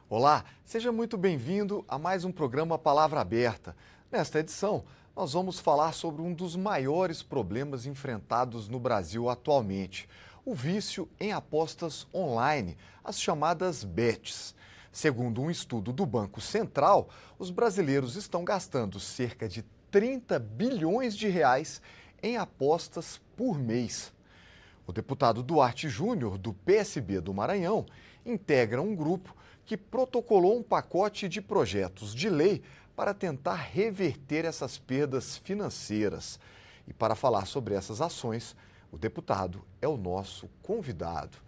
Olá, seja muito bem-vindo a mais um programa Palavra Aberta. Nesta edição, nós vamos falar sobre um dos maiores problemas enfrentados no Brasil atualmente: o vício em apostas online, as chamadas bets. Segundo um estudo do Banco Central, os brasileiros estão gastando cerca de 30 bilhões de reais em apostas por mês. O deputado Duarte Júnior, do PSB do Maranhão, integra um grupo que protocolou um pacote de projetos de lei para tentar reverter essas perdas financeiras. E para falar sobre essas ações, o deputado é o nosso convidado.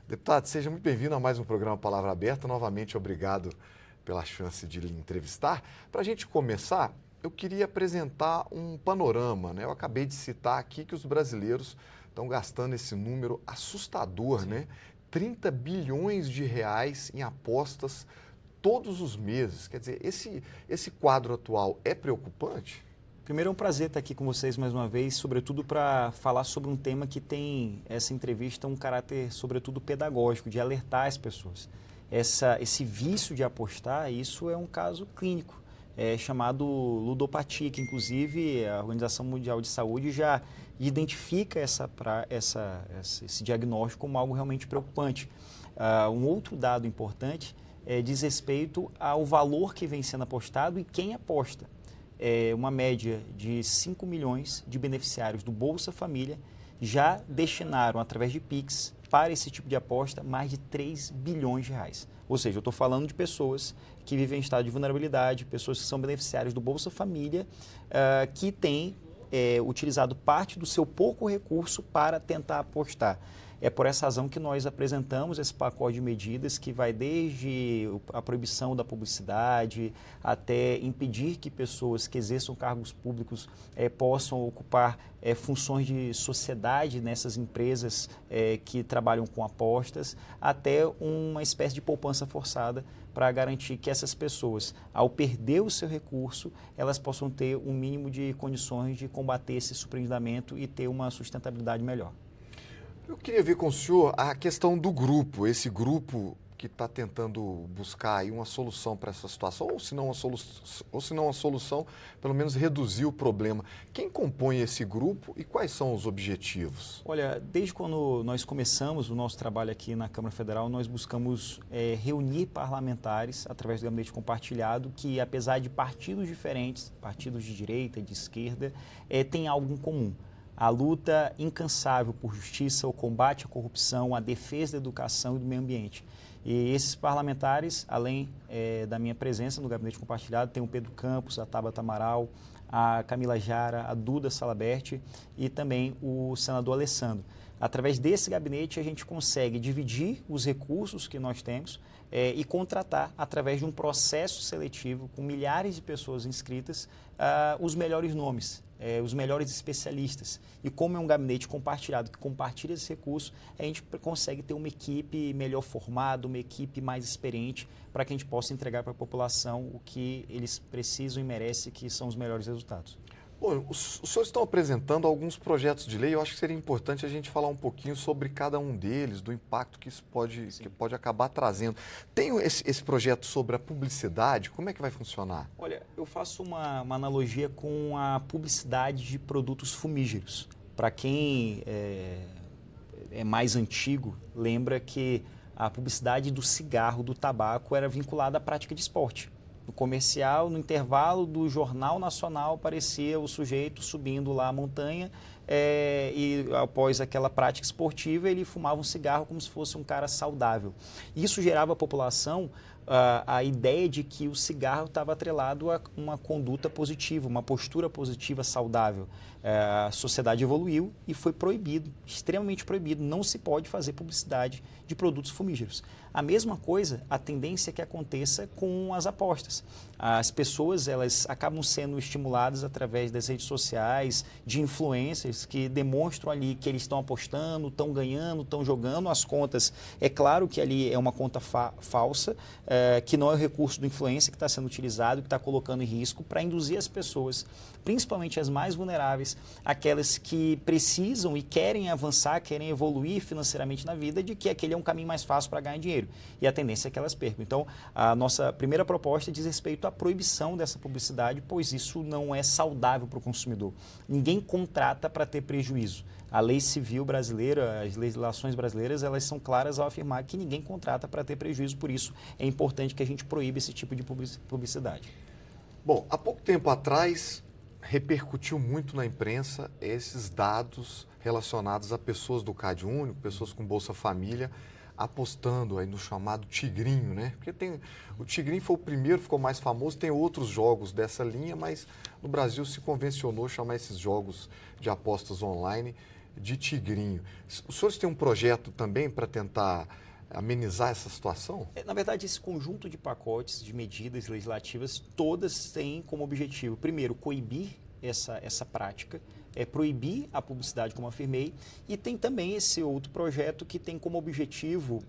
Deputado, seja muito bem-vindo a mais um programa Palavra Aberta. Novamente, obrigado pela chance de lhe entrevistar. Para a gente começar, eu queria apresentar um panorama, né? Eu acabei de citar aqui que os brasileiros estão gastando esse número assustador, né? 30 bilhões de reais em apostas todos os meses. Quer dizer, esse quadro atual é preocupante? Primeiro, é um prazer estar aqui com vocês mais uma vez, sobretudo para falar sobre um tema que tem, essa entrevista, um caráter, sobretudo, pedagógico, de alertar as pessoas. Esse vício de apostar, isso é um caso clínico, chamado ludopatia, que inclusive a Organização Mundial de Saúde já identifica esse diagnóstico como algo realmente preocupante. Um outro dado importante diz respeito ao valor que vem sendo apostado e quem aposta. Uma média de 5 milhões de beneficiários do Bolsa Família já destinaram, através de Pix, para esse tipo de aposta, mais de 3 bilhões de reais. Ou seja, eu estou falando de pessoas que vivem em estado de vulnerabilidade, pessoas que são beneficiários do Bolsa Família, que têm utilizado parte do seu pouco recurso para tentar apostar. É por essa razão que nós apresentamos esse pacote de medidas que vai desde a proibição da publicidade até impedir que pessoas que exerçam cargos públicos possam ocupar funções de sociedade nessas empresas que trabalham com apostas, até uma espécie de poupança forçada para garantir que essas pessoas, ao perder o seu recurso, elas possam ter um mínimo de condições de combater esse superendividamento e ter uma sustentabilidade melhor. Eu queria ver com o senhor a questão do grupo, esse grupo que está tentando buscar aí uma solução para essa situação, ou se não uma solução, pelo menos reduzir o problema. Quem compõe esse grupo e quais são os objetivos? Olha, desde quando nós começamos o nosso trabalho aqui na Câmara Federal, nós buscamos reunir parlamentares através do gabinete compartilhado que, apesar de partidos diferentes, partidos de direita e de esquerda, têm algo em comum: a luta incansável por justiça, o combate à corrupção, a defesa da educação e do meio ambiente. E esses parlamentares, além da minha presença no gabinete compartilhado, tem o Pedro Campos, a Tabata Amaral, a Camila Jara, a Duda Salabert e também o senador Alessandro. Através desse gabinete, a gente consegue dividir os recursos que nós temos e contratar, através de um processo seletivo com milhares de pessoas inscritas, os melhores nomes, os melhores especialistas. E como é um gabinete compartilhado que compartilha esse recurso, a gente consegue ter uma equipe melhor formada, uma equipe mais experiente, para que a gente possa entregar para a população o que eles precisam e merecem, que são os melhores resultados. Bom, os senhores estão apresentando alguns projetos de lei. Eu acho que seria importante a gente falar um pouquinho sobre cada um deles, do impacto que isso pode acabar trazendo. Tem esse projeto sobre a publicidade, como é que vai funcionar? Olha, eu faço uma analogia com a publicidade de produtos fumígeros. Para quem é mais antigo, lembra que a publicidade do cigarro, do tabaco, era vinculada à prática de esporte. No comercial, no intervalo do Jornal Nacional, aparecia o sujeito subindo lá a montanha e após aquela prática esportiva ele fumava um cigarro como se fosse um cara saudável. Isso gerava à população a ideia de que o cigarro estava atrelado a uma conduta positiva, uma postura positiva saudável. A sociedade evoluiu e foi proibido, extremamente proibido. Não se pode fazer publicidade de produtos fumígeros. A mesma coisa, a tendência é que aconteça com as apostas. As pessoas, elas acabam sendo estimuladas através das redes sociais, de influencers que demonstram ali que eles estão apostando, estão ganhando, estão jogando as contas. É claro que ali é uma conta falsa, que não é o recurso do influencer que está sendo utilizado, que está colocando em risco para induzir as pessoas, principalmente as mais vulneráveis, aquelas que precisam e querem avançar, querem evoluir financeiramente na vida, de que aquele é um caminho mais fácil para ganhar dinheiro. E a tendência é que elas percam. Então, a nossa primeira proposta diz respeito à proibição dessa publicidade, pois isso não é saudável para o consumidor. Ninguém contrata para ter prejuízo. A lei civil brasileira, as legislações brasileiras, elas são claras ao afirmar que ninguém contrata para ter prejuízo, por isso é importante que a gente proíba esse tipo de publicidade. Bom, há pouco tempo atrás repercutiu muito na imprensa esses dados relacionados a pessoas do Cade Único, pessoas com Bolsa Família, apostando aí no chamado Tigrinho, né? Porque o Tigrinho foi o primeiro, ficou mais famoso, tem outros jogos dessa linha, mas no Brasil se convencionou chamar esses jogos de apostas online de Tigrinho. Os senhores têm um projeto também para tentar amenizar essa situação? Na verdade, esse conjunto de pacotes, de medidas legislativas, todas têm como objetivo, primeiro, coibir essa prática, proibir a publicidade, como afirmei, e tem também esse outro projeto que tem como objetivo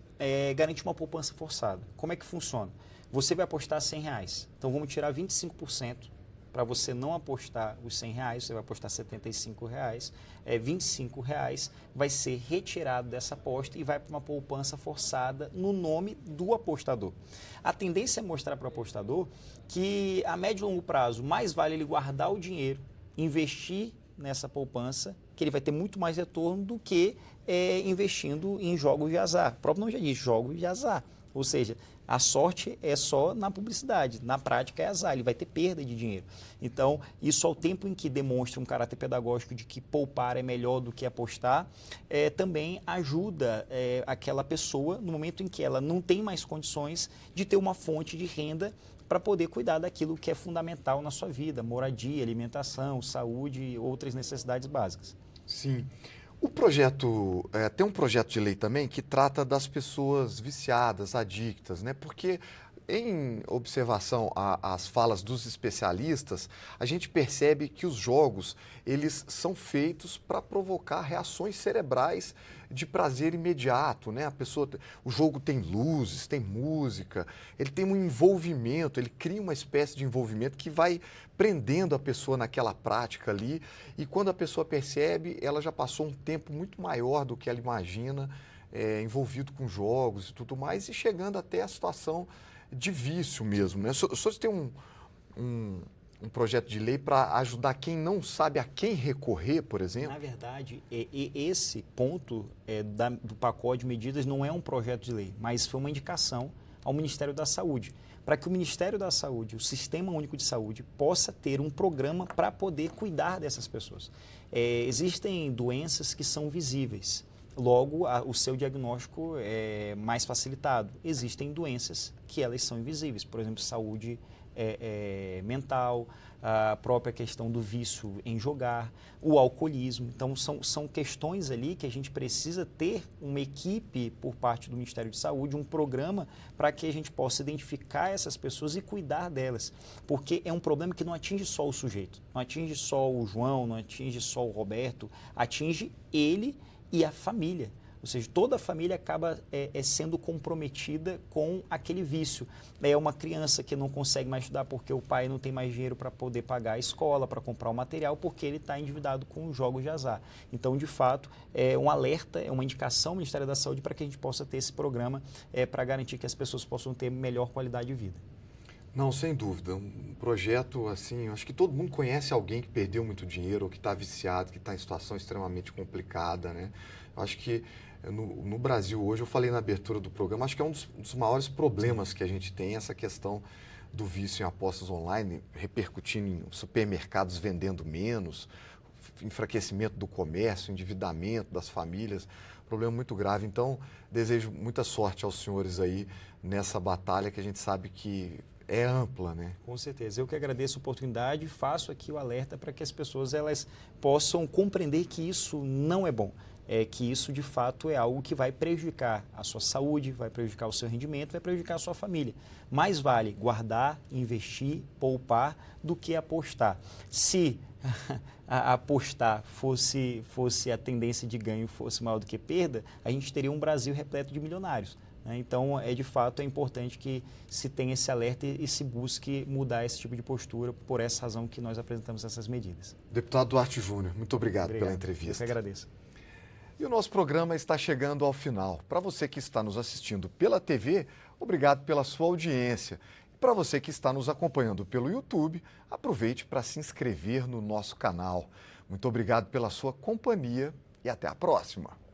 garantir uma poupança forçada. Como é que funciona? Você vai apostar R$100, então vamos tirar 25%. Para você não apostar os R$100, você vai apostar R$75, R$25 vai ser retirado dessa aposta e vai para uma poupança forçada no nome do apostador. A tendência é mostrar para o apostador que a médio e longo prazo mais vale ele guardar o dinheiro, investir nessa poupança, que ele vai ter muito mais retorno do que investindo em jogos de azar. O próprio nome já diz, jogos de azar. Ou seja, a sorte é só na publicidade, na prática é azar, ele vai ter perda de dinheiro. Então, isso ao tempo em que demonstra um caráter pedagógico de que poupar é melhor do que apostar, também ajuda aquela pessoa, no momento em que ela não tem mais condições de ter uma fonte de renda para poder cuidar daquilo que é fundamental na sua vida, moradia, alimentação, saúde e outras necessidades básicas. Sim. O projeto, tem um projeto de lei também que trata das pessoas viciadas, adictas, né? Porque em observação às falas dos especialistas, a gente percebe que os jogos, eles são feitos para provocar reações cerebrais de prazer imediato, né? O jogo tem luzes, tem música, ele tem um envolvimento, ele cria uma espécie de envolvimento que vai prendendo a pessoa naquela prática ali, e quando a pessoa percebe, ela já passou um tempo muito maior do que ela imagina, envolvido com jogos e tudo mais, e chegando até a situação de vício mesmo, né? O senhor tem um projeto de lei para ajudar quem não sabe a quem recorrer, por exemplo? Na verdade, esse ponto do pacote de medidas não é um projeto de lei, mas foi uma indicação ao Ministério da Saúde, para que o Ministério da Saúde, o Sistema Único de Saúde, possa ter um programa para poder cuidar dessas pessoas. Existem doenças que são visíveis. Logo, o seu diagnóstico é mais facilitado. Existem doenças que elas são invisíveis, por exemplo, saúde mental, a própria questão do vício em jogar, o alcoolismo. Então, são questões ali que a gente precisa ter uma equipe por parte do Ministério de Saúde, um programa para que a gente possa identificar essas pessoas e cuidar delas. Porque é um problema que não atinge só o sujeito, não atinge só o João, não atinge só o Roberto, atinge ele e a família. Ou seja, toda a família acaba sendo comprometida com aquele vício. É uma criança que não consegue mais estudar porque o pai não tem mais dinheiro para poder pagar a escola, para comprar o material, porque ele está endividado com os jogos de azar. Então, de fato, é um alerta, é uma indicação do Ministério da Saúde para que a gente possa ter esse programa para garantir que as pessoas possam ter melhor qualidade de vida. Não, sem dúvida. Um projeto assim, acho que todo mundo conhece alguém que perdeu muito dinheiro ou que está viciado, que está em situação extremamente complicada, né? Eu acho que no Brasil hoje, eu falei na abertura do programa, acho que é um dos maiores problemas que a gente tem, essa questão do vício em apostas online, repercutindo em supermercados vendendo menos, enfraquecimento do comércio, endividamento das famílias, problema muito grave. Então, desejo muita sorte aos senhores aí nessa batalha que a gente sabe que é ampla, né? Com certeza. Eu que agradeço a oportunidade e faço aqui o alerta para que as pessoas elas possam compreender que isso não é bom. Que isso, de fato, é algo que vai prejudicar a sua saúde, vai prejudicar o seu rendimento, vai prejudicar a sua família. Mais vale guardar, investir, poupar, do que apostar. Se apostar fosse a tendência de ganho fosse maior do que perda, a gente teria um Brasil repleto de milionários. né? Então, de fato, é importante que se tenha esse alerta e se busque mudar esse tipo de postura, por essa razão que nós apresentamos essas medidas. Deputado Duarte Júnior, muito obrigado pela entrevista. Eu que agradeço. E o nosso programa está chegando ao final. Para você que está nos assistindo pela TV, obrigado pela sua audiência. E para você que está nos acompanhando pelo YouTube, aproveite para se inscrever no nosso canal. Muito obrigado pela sua companhia e até a próxima.